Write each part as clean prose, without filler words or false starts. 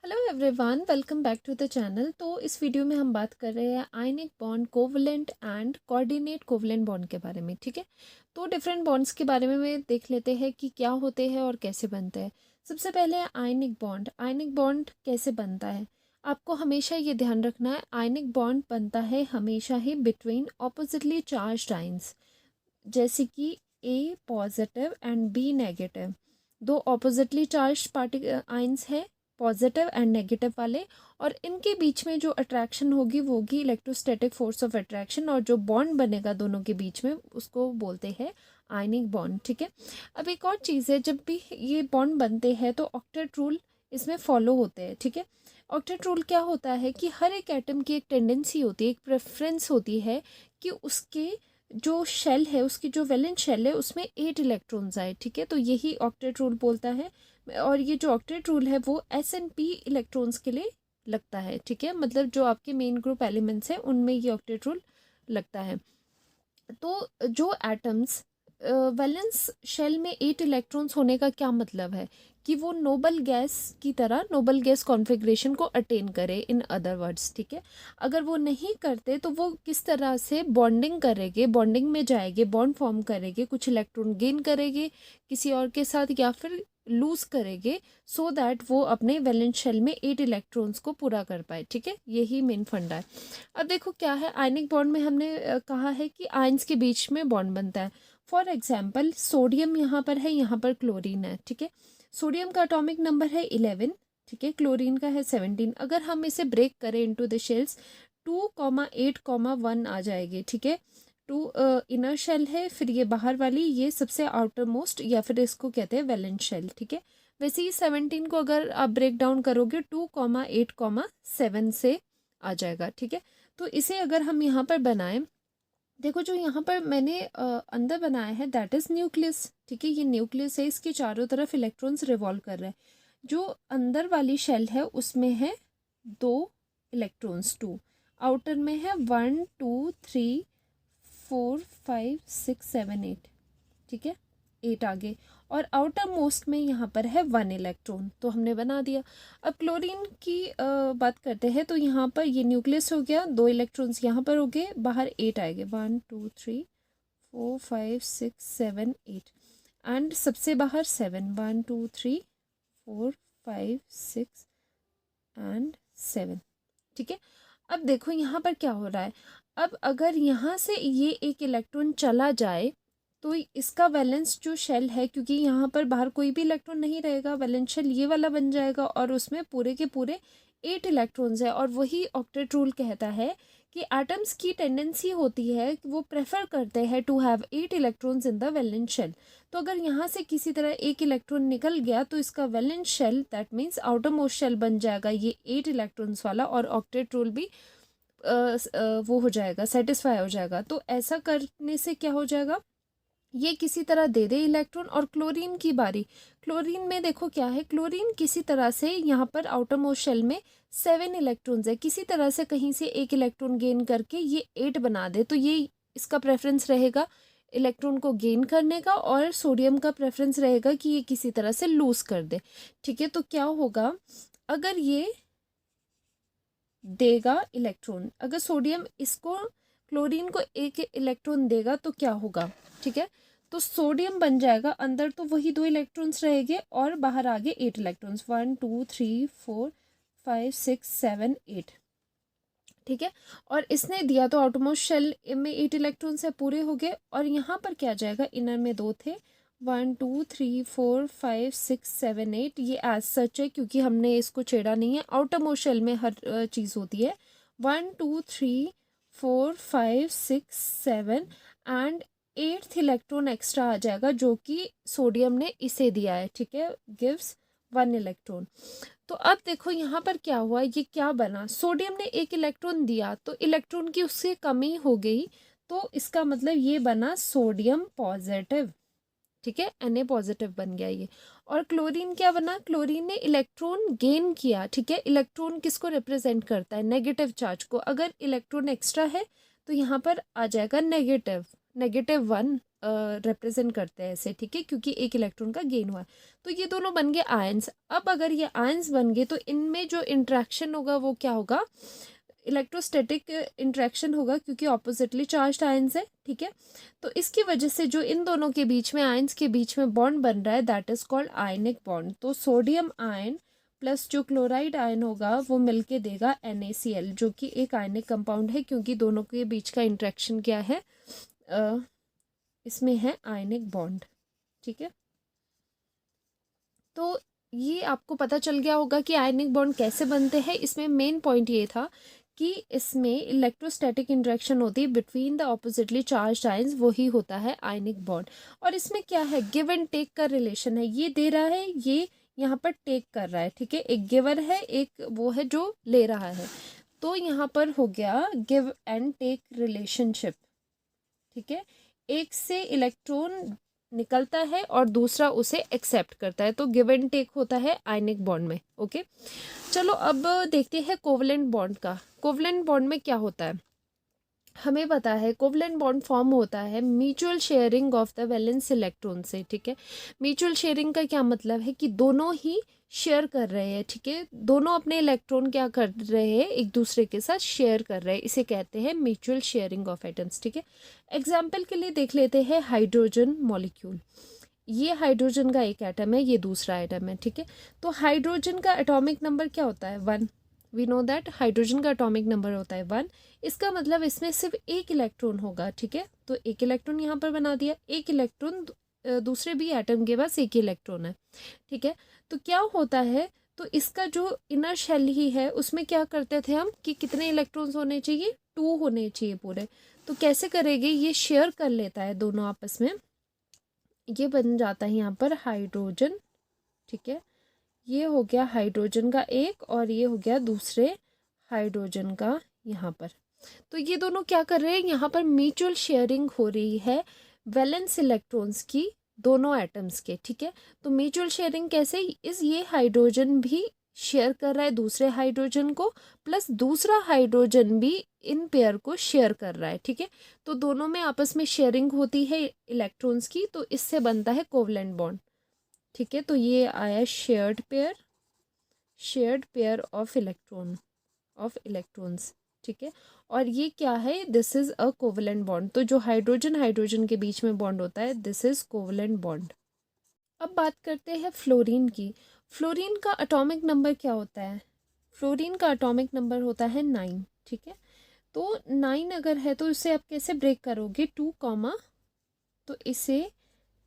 Hello everyone, welcome back to the channel. तो इस video में हम बात कर रहे हैं ionic bond, covalent and coordinate covalent bond के बारे में। ठीक है, तो डिफरेंट बॉन्ड्स के बारे में देख लेते हैं कि क्या होते हैं और कैसे बनते हैं। सबसे पहले आयनिक बॉन्ड। आयनिक बॉन्ड कैसे बनता है, आपको हमेशा ये ध्यान रखना है। आयनिक बॉन्ड बनता है हमेशा ही बिटवीन ऑपोजिटली चार्ज्ड आयंस, जैसे कि ए पॉजिटिव एंड बी नेगेटिव। दो ऑपोजिटली चार्ज आयंस है, पॉजिटिव एंड नेगेटिव वाले, और इनके बीच में जो अट्रैक्शन होगी वो होगी इलेक्ट्रोस्टैटिक फोर्स ऑफ अट्रैक्शन, और जो बॉन्ड बनेगा दोनों के बीच में उसको बोलते हैं आयनिक बॉन्ड। ठीक है, अब एक और चीज़ है, जब भी ये बॉन्ड बनते हैं तो ऑक्टेट रूल इसमें फॉलो होते हैं। ठीक है, ऑक्टेट रूल क्या होता है कि हर एक एटम की एक टेंडेंसी होती है, एक प्रेफरेंस होती है कि उसके जो शेल है, उसकी जो वैलेंस शेल है उसमें 8 इलेक्ट्रॉन्स आए। ठीक है, तो यही ऑक्टेट रूल बोलता है। और ये जो ऑक्टेट रूल है वो S&P इलेक्ट्रॉन्स के लिए लगता है। ठीक है, मतलब जो आपके मेन ग्रुप एलिमेंट्स हैं उनमें ये ऑक्टेट रूल लगता है। तो जो एटम्स वैलेंस शेल में 8 इलेक्ट्रॉन्स होने का क्या मतलब है कि वो नोबल गैस की तरह नोबल गैस कॉन्फ़िगरेशन को अटेन करे, इन अदर वर्ड्स। ठीक है, अगर वो नहीं करते तो वो किस तरह से बॉन्डिंग करेंगे, बॉन्डिंग में जाएंगे, बॉन्ड फॉर्म करेंगे, कुछ इलेक्ट्रॉन गेन करेंगे किसी और के साथ या फिर लूज करेंगे, सो दैट वो अपने वैलेंस शेल में 8 इलेक्ट्रॉन्स को पूरा कर पाए। ठीक है, यही मेन फंडा है। अब देखो क्या है, आयनिक बॉन्ड में हमने कहा है कि आयंस के बीच में बॉन्ड बनता है। फॉर एग्जाम्पल सोडियम यहाँ पर है, यहाँ पर क्लोरीन है। ठीक है, सोडियम का एटॉमिक नंबर है 11। ठीक है, क्लोरीन का है 17। अगर हम इसे ब्रेक करें इनटू द शेल्स, 2,8,1 आ जाएगी। ठीक है, 2 इनर शेल है, फिर ये बाहर वाली ये सबसे आउटर मोस्ट, या फिर इसको कहते हैं वैलेंस शेल। ठीक है, वैसे ही 17 को अगर आप ब्रेक डाउन करोगे 2,8,7 से आ जाएगा। ठीक है, तो इसे अगर हम यहाँ पर बनाएं, देखो जो यहाँ पर मैंने अंदर बनाया है दैट इज न्यूक्लियस। ठीक है, ये न्यूक्लियस है, इसके चारों तरफ इलेक्ट्रॉन्स रिवॉल्व कर रहे हैं। जो अंदर वाली शेल है उसमें है 2 इलेक्ट्रॉन्स, 2। आउटर में है 1 2 3 4 5 6 7 8। ठीक है, 8 आगे, और आउटर मोस्ट में यहाँ पर है 1 इलेक्ट्रॉन, तो हमने बना दिया। अब क्लोरीन की बात करते हैं, तो यहाँ पर ये न्यूक्लियस हो गया, 2 इलेक्ट्रॉन्स यहाँ पर हो गए, बाहर 8 आएंगे, 1 2 3 4 5 6 7 8, एंड सबसे बाहर 7, 1 2 3 4 5 6 एंड 7। ठीक है, अब देखो यहाँ पर क्या हो रहा है। अब अगर यहाँ से ये एक इलेक्ट्रॉन चला जाए तो इसका वैलेंस जो शेल है, क्योंकि यहाँ पर बाहर कोई भी इलेक्ट्रॉन नहीं रहेगा, वैलेंस शेल ये वाला बन जाएगा और उसमें पूरे के पूरे 8 इलेक्ट्रॉन्स है। और वही ऑक्टेट रूल कहता है कि एटम्स की टेंडेंसी होती है कि वो प्रेफर करते हैं to have 8 electrons in the valence shell. तो अगर यहाँ से किसी तरह एक इलेक्ट्रॉन निकल गया तो इसका valence shell, that means outermost shell बन जाएगा ये 8 इलेक्ट्रॉन्स वाला, और ऑक्टेट रूल भी वो हो जाएगा, सेटिस्फाई हो जाएगा। तो ऐसा करने से क्या हो जाएगा, ये किसी तरह दे दे इलेक्ट्रॉन। और क्लोरीन की बारी, क्लोरीन में देखो क्या है, क्लोरीन किसी तरह से यहाँ पर आउटर मोस्ट शेल में 7 इलेक्ट्रॉन्स है, किसी तरह से कहीं से एक इलेक्ट्रॉन गेन करके ये 8 बना दे, तो ये इसका प्रेफरेंस रहेगा इलेक्ट्रॉन को गेन करने का, और सोडियम का प्रेफरेंस रहेगा कि ये किसी तरह से लूज कर दे। ठीक है, तो क्या होगा, अगर ये देगा इलेक्ट्रॉन, अगर सोडियम इसको क्लोरीन को एक इलेक्ट्रॉन देगा तो क्या होगा। ठीक है, तो सोडियम बन जाएगा, अंदर तो वही 2 इलेक्ट्रॉन्स रहेंगे और बाहर आगे 8 इलेक्ट्रॉन्स, 1 2 3 4 5 6 7 8। ठीक है, और इसने दिया तो आउटरमोस्ट शेल में 8 इलेक्ट्रॉन्स है, पूरे हो गए। और यहाँ पर क्या जाएगा, इनर में 2 थे, 1 2 3 4 5 6 7 8, ये एज सच है क्योंकि हमने इसको छेड़ा नहीं है। आउटर मोस्ट शेल में हर चीज़ होती है। 1 2 3 4 5 6 7, एंड 8th इलेक्ट्रॉन एक्स्ट्रा आ जाएगा जो कि सोडियम ने इसे दिया है। ठीक है, गिव्स 1 इलेक्ट्रॉन। तो अब देखो यहाँ पर क्या हुआ, ये क्या बना, सोडियम ने एक इलेक्ट्रॉन दिया तो इलेक्ट्रॉन की उससे कमी हो गई, तो इसका मतलब ये बना सोडियम पॉजिटिव। ठीक है, Na पॉजिटिव बन गया ये। और क्लोरीन क्या बना, क्लोरीन ने इलेक्ट्रॉन गेन किया। ठीक है, इलेक्ट्रॉन किसको रिप्रेजेंट करता है, नेगेटिव चार्ज को। अगर इलेक्ट्रॉन एक्स्ट्रा है तो यहाँ पर आ जाएगा नेगेटिव, -1 रिप्रेजेंट करते हैं ऐसे, ठीक है, क्योंकि एक इलेक्ट्रॉन का गेन हुआ है। तो ये दोनों बन गए आयंस। अब अगर ये आयंस बन गए तो इनमें जो इंट्रैक्शन होगा वो क्या होगा, इलेक्ट्रोस्टैटिक इंट्रैक्शन होगा, क्योंकि ऑपोजिटली चार्ज्ड आयंस है, ठीक है। तो इसकी वजह से जो इन दोनों के बीच में, आयंस के बीच में बॉन्ड बन रहा है, that is called ionic bond. तो सोडियम आयन प्लस जो क्लोराइड आयन होगा वो मिलके देगा NaCl, जो कि एक आयनिक कंपाउंड है, क्योंकि दोनों के बीच का इंट्रैक्शन क्या है, इसमें है आयनिक बॉन्ड, ठीक है। तो ये आपको पता चल गया होगा कि आयनिक बॉन्ड कैसे बनते हैं। इसमें मेन पॉइंट ये था कि इसमें इलेक्ट्रोस्टैटिक इंटरेक्शन होती है between the oppositely charged ions, वही होता है आयनिक बॉन्ड। और इसमें क्या है, गिव एंड टेक का रिलेशन है, ये दे रहा है, ये यहाँ पर टेक कर रहा है, ठीक है। एक गिवर है, एक वो है जो ले रहा है। तो यहाँ पर हो गया गिव एंड टेक रिलेशनशिप, ठीक है। एक से इलेक्ट्रॉन निकलता है और दूसरा उसे एक्सेप्ट करता है, तो गिव एंड टेक होता है आयनिक बॉन्ड में, ओके। चलो अब देखते हैं कोवलेंट बॉन्ड का। कोवलेंट बॉन्ड में क्या होता है, हमें पता है कोवलेंट बॉन्ड फॉर्म होता है mutual sharing of the valence electron से, ठीक है। म्यूचुअल शेयरिंग का क्या मतलब है कि दोनों ही शेयर कर रहे हैं, ठीक है, दोनों अपने इलेक्ट्रॉन क्या कर रहे हैं, एक दूसरे के साथ शेयर कर रहे हैं, इसे कहते हैं म्यूचुअल शेयरिंग ऑफ एटम्स, ठीक है। एग्जाम्पल के लिए देख लेते हैं हाइड्रोजन मॉलिक्यूल। ये हाइड्रोजन का एक एटम है, ये दूसरा एटम है, ठीक है। तो हाइड्रोजन का एटॉमिक नंबर क्या होता है, 1। वी नो दैट हाइड्रोजन का एटॉमिक नंबर होता है 1। इसका मतलब इसमें सिर्फ एक इलेक्ट्रॉन होगा, ठीक है। तो एक इलेक्ट्रॉन यहाँ पर बना दिया, एक इलेक्ट्रॉन दूसरे भी एटम के पास एक ही इलेक्ट्रॉन है, ठीक है। तो क्या होता है, तो इसका जो इनर शेल ही है उसमें क्या करते थे हम कि कितने इलेक्ट्रॉन्स होने चाहिए, 2 होने चाहिए पूरे। तो कैसे करेंगे, ये शेयर कर लेता है दोनों आपस में, ये बन जाता है यहाँ पर हाइड्रोजन, ठीक है। ये हो गया हाइड्रोजन का एक और ये हो गया दूसरे हाइड्रोजन का यहाँ पर। तो ये दोनों क्या कर रहे हैं, यहाँ पर म्यूचुअल शेयरिंग हो रही है वैलेंस इलेक्ट्रॉन्स की, दोनों एटम्स के, ठीक है। तो म्यूचुअल शेयरिंग कैसे, इस ये हाइड्रोजन भी शेयर कर रहा है दूसरे हाइड्रोजन को, प्लस दूसरा हाइड्रोजन भी इन पेयर को शेयर कर रहा है, ठीक है। तो दोनों में आपस में शेयरिंग होती है इलेक्ट्रॉन्स की, तो इससे बनता है कोवलेंट बॉन्ड, ठीक है। तो ये आया शेयर्ड पेयर ऑफ इलेक्ट्रॉन्स, ठीक है। और ये क्या है, this is a covalent bond. तो जो हाइड्रोजन के बीच में बॉन्ड होता है, दिस इज कोवलेंट बॉन्ड। अब बात करते हैं फ्लोरीन की। फ्लोरीन का एटॉमिक नंबर क्या होता है, फ्लोरीन का एटॉमिक नंबर होता है 9, ठीक है। तो 9 अगर है तो इसे आप कैसे ब्रेक करोगे, 2 कॉमा, तो इसे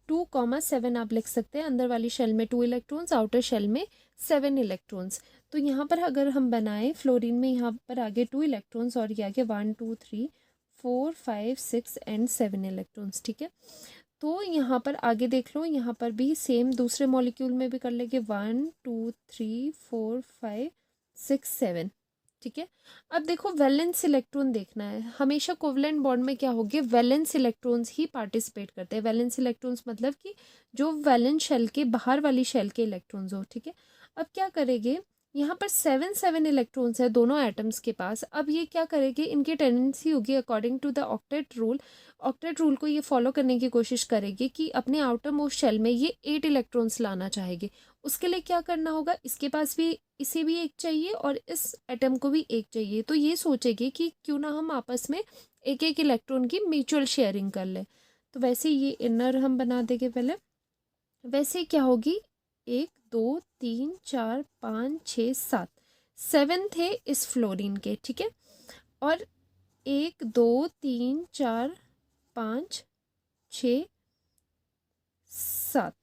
2,7 आप लिख सकते हैं। अंदर वाली शेल में 2 इलेक्ट्रॉन्स, आउटर शेल में 7 इलेक्ट्रॉन्स। तो यहाँ पर अगर हम बनाएं फ्लोरीन में, यहाँ पर आगे 2 इलेक्ट्रॉन्स और ये आगे 1 2 3 4 5 6 एंड 7 इलेक्ट्रॉन्स, ठीक है। तो यहाँ पर आगे देख लो, यहाँ पर भी सेम दूसरे मॉलिक्यूल में भी कर लेंगे, 1 2 3 4 5 6 7, ठीक है। अब देखो वैलेंस इलेक्ट्रॉन देखना है, हमेशा कोवलेंट बॉन्ड में क्या होगी, वैलेंस इलेक्ट्रॉन्स ही पार्टिसिपेट करते हैं। वैलेंस इलेक्ट्रॉन्स मतलब कि जो वैलेंस शेल के बाहर वाली शेल के इलेक्ट्रॉन्स हो, ठीक है। अब क्या करेंगे, यहाँ पर 7 इलेक्ट्रॉन्स है दोनों एटम्स के पास। अब ये क्या करेंगे, इनकी टेंडेंसी होगी according to the octet rule को ये फॉलो करने की कोशिश करेगी कि अपने आउटर मोस्ट शेल में ये 8 इलेक्ट्रॉन्स लाना चाहेंगे। उसके लिए क्या करना होगा, इसके पास भी, इसे भी एक चाहिए और इस एटम को भी एक चाहिए। तो ये सोचेगी कि क्यों ना हम आपस में एक एक इलेक्ट्रॉन की म्यूचुअल शेयरिंग कर ले। तो वैसे ये इनर हम बना देंगे पहले। वैसे क्या होगी, 1 2 3 4 5 6 7, 7 थे इस फ्लोरीन के, ठीक है। और 1 2 3 4 5 6 7,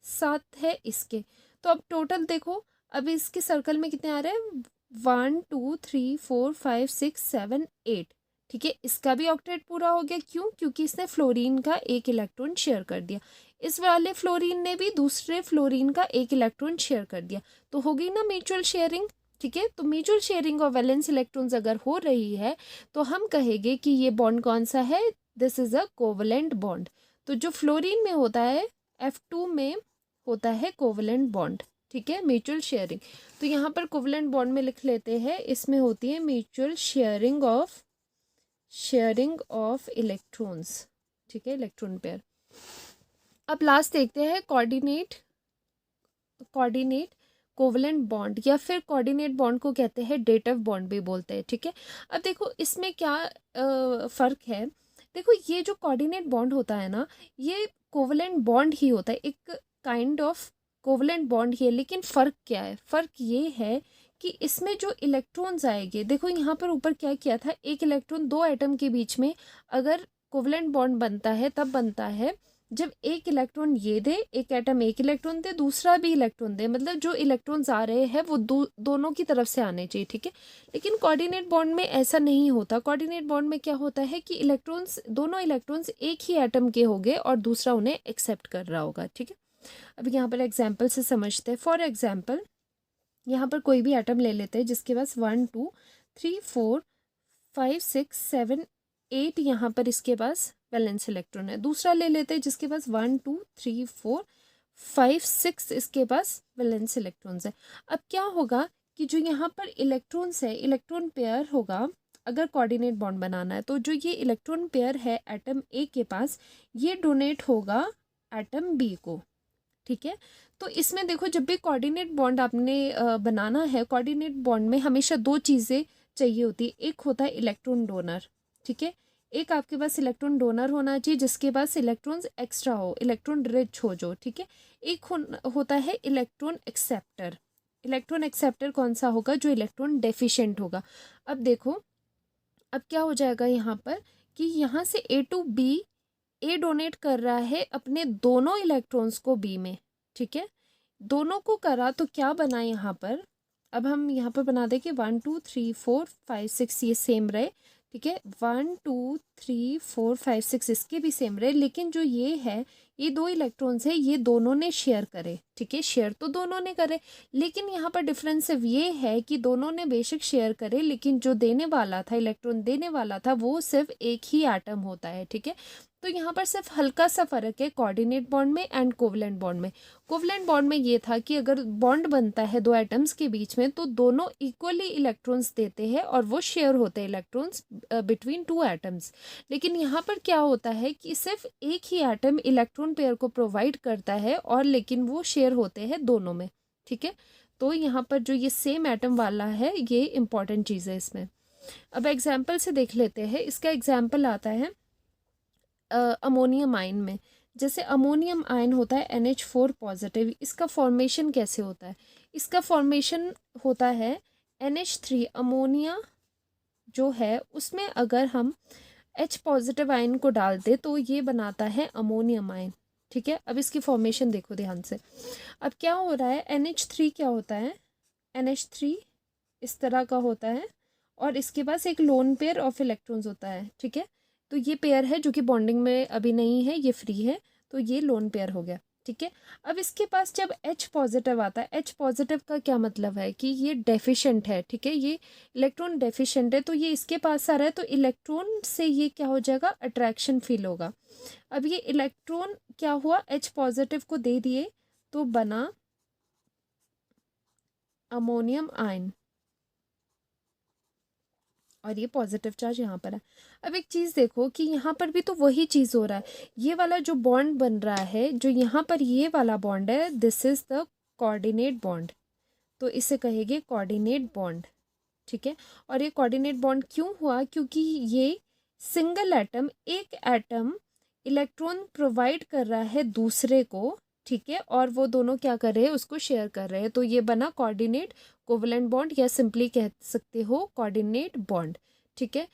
7 है इसके। तो अब टोटल देखो, अब इसके सर्कल में कितने आ रहे हैं, 1 2 3 4 5 6 7 8, ठीक है। इसका भी ऑक्टेट पूरा हो गया, क्यों, क्योंकि इसने फ्लोरीन का एक इलेक्ट्रॉन शेयर कर दिया। इस वाले फ्लोरीन ने भी दूसरे फ्लोरीन का एक इलेक्ट्रॉन शेयर कर दिया, तो हो गई ना म्यूचुअल शेयरिंग, ठीक है। तो mutual sharing of valence electrons अगर हो रही है तो हम कहेंगे कि ये बॉन्ड कौन सा है, this is a covalent bond. तो जो फ्लोरीन में होता है, F2 में होता है कोवलेंट बॉन्ड, ठीक है, म्यूचुअल शेयरिंग। तो यहाँ पर कोवलेंट बॉन्ड में लिख लेते हैं, इसमें होती है म्यूचुअल शेयरिंग ऑफ इलेक्ट्रॉन्स, ठीक है, इलेक्ट्रॉन पेयर। अब लास्ट देखते हैं कोऑर्डिनेट कोवलेंट बॉन्ड, या फिर कोऑर्डिनेट बॉन्ड को कहते हैं डेटिव बॉन्ड भी बोलते हैं, ठीक है। अब देखो इसमें क्या फ़र्क है। देखो ये जो कोऑर्डिनेट बॉन्ड होता है ना, ये कोवलेंट बॉन्ड ही होता है, एक काइंड ऑफ कोवलेंट बॉन्ड ही है, लेकिन फ़र्क क्या है? फ़र्क ये है कि इसमें जो इलेक्ट्रॉन्स आएंगे, देखो यहाँ पर ऊपर क्या किया था, एक इलेक्ट्रॉन दो एटम के बीच में अगर कोवलेंट बॉन्ड बनता है तब बनता है जब एक इलेक्ट्रॉन ये दे, एक एटम एक इलेक्ट्रॉन दे, दूसरा भी इलेक्ट्रॉन दे, मतलब जो इलेक्ट्रॉन्स आ रहे हैं वो दोनों की तरफ से आने चाहिए, ठीक है। लेकिन कोऑर्डिनेट बॉन्ड में ऐसा नहीं होता। कोऑर्डिनेट बॉन्ड में क्या होता है कि दोनों इलेक्ट्रॉन्स एक ही एटम के होंगे और दूसरा उन्हें एक्सेप्ट कर रहा होगा, ठीक है। अब यहाँ पर एग्जाम्पल से समझते हैं। फॉर एग्जाम्पल यहाँ पर कोई भी एटम ले लेते हैं जिसके पास 1 2 3 4 5 6 7 8 यहाँ पर इसके पास वैलेंस इलेक्ट्रॉन है। दूसरा ले लेते हैं जिसके पास 1 2 3 4 5 6 इसके पास वैलेंस इलेक्ट्रॉन्स है। अब क्या होगा कि जो यहाँ पर इलेक्ट्रॉन्स है, इलेक्ट्रॉन पेयर होगा, अगर कोऑर्डिनेट बॉन्ड बनाना है तो जो ये इलेक्ट्रॉन पेयर है एटम ए के पास, ये डोनेट होगा एटम बी को, ठीक है। तो इसमें देखो जब भी कोऑर्डिनेट बॉन्ड आपने बनाना है, कोऑर्डिनेट बॉन्ड में हमेशा दो चीज़ें चाहिए होती है। एक होता है इलेक्ट्रॉन डोनर, ठीक है, एक आपके पास इलेक्ट्रॉन डोनर होना चाहिए जिसके पास इलेक्ट्रॉन्स एक्स्ट्रा हो, इलेक्ट्रॉन रिच हो जो, ठीक है। एक होता है इलेक्ट्रॉन एक्सेप्टर। इलेक्ट्रॉन एक्सेप्टर कौन सा होगा? जो इलेक्ट्रॉन डेफिशिएंट होगा। अब देखो अब क्या हो जाएगा यहाँ पर कि यहाँ से ए टू बी, ए डोनेट कर रहा है अपने दोनों इलेक्ट्रॉन्स को बी में, ठीक है। दोनों को करा तो क्या बना यहाँ पर, अब हम यहाँ पर बना दें कि 1 2 3 4 5 6 ये सेम रहे, ठीक है। 1 2 3 4 5 6 इसके भी सेम रहे, लेकिन जो ये है, ये दो इलेक्ट्रॉन्स है, ये दोनों ने शेयर करे, ठीक है। शेयर तो दोनों ने करे, लेकिन यहाँ पर डिफरेंस सिर्फ ये है कि दोनों ने बेशक शेयर करे, लेकिन जो देने वाला था, इलेक्ट्रॉन देने वाला था, वो सिर्फ एक ही एटम होता है, ठीक है। तो यहाँ पर सिर्फ हल्का सा फर्क है कोऑर्डिनेट बॉन्ड में एंड कोवलेंट बॉन्ड में। कोवलेंट बॉन्ड में ये था कि अगर बॉन्ड बनता है दो एटम्स के बीच में तो दोनों इक्वली इलेक्ट्रॉन्स देते हैं और वो शेयर होते हैं इलेक्ट्रॉन्स बिटवीन टू एटम्स। लेकिन यहाँ पर क्या होता है कि सिर्फ एक ही एटम इलेक्ट्रॉन पेयर को प्रोवाइड करता है और लेकिन वो शेयर होते हैं दोनों में, ठीक है। तो यहाँ पर जो ये सेम एटम वाला है, ये इंपॉर्टेंट चीज़ है इसमें। अब एग्जाम्पल से देख लेते हैं। इसका एग्जाम्पल आता है अमोनियम आयन में। जैसे अमोनियम आयन होता है NH4 पॉजिटिव, इसका फॉर्मेशन कैसे होता है? इसका फॉर्मेशन होता है NH3 अमोनिया जो है उसमें अगर हम H पॉजिटिव आयन को डाल दे तो ये बनाता है अमोनियम आयन, ठीक है। अब इसकी फॉर्मेशन देखो ध्यान से। अब क्या हो रहा है, NH3 क्या होता है, NH3 इस तरह का होता है और इसके पास एक लोन पेयर ऑफ इलेक्ट्रॉन्स होता है, ठीक है। तो ये पेयर है जो कि बॉन्डिंग में अभी नहीं है, ये फ्री है, तो ये लोन पेयर हो गया, ठीक है। अब इसके पास जब H पॉजिटिव आता है, H पॉजिटिव का क्या मतलब है कि ये डेफिशिएंट है, ठीक है, ये इलेक्ट्रॉन डेफिशिएंट है, तो ये इसके पास आ रहा है तो इलेक्ट्रॉन से ये क्या हो जाएगा, अट्रैक्शन फील होगा। अब ये इलेक्ट्रॉन क्या हुआ, H पॉजिटिव को दे दिए तो बना अमोनियम आयन और ये पॉजिटिव चार्ज यहाँ पर है। अब एक चीज़ देखो कि यहाँ पर भी तो वही चीज़ हो रहा है। ये वाला जो बॉन्ड बन रहा है, जो यहाँ पर ये वाला बॉन्ड है, this is the coordinate bond, तो इसे कहेंगे कोऑर्डिनेट बॉन्ड, ठीक है। और ये कोऑर्डिनेट बॉन्ड क्यों हुआ, क्योंकि ये सिंगल एटम, एक एटम इलेक्ट्रॉन प्रोवाइड कर रहा है दूसरे को, ठीक है, और वो दोनों क्या कर रहे हैं, उसको शेयर कर रहे हैं, तो ये बना कोऑर्डिनेट कोवलेंट बॉन्ड या सिंपली कह सकते हो कोऑर्डिनेट बॉन्ड, ठीक है।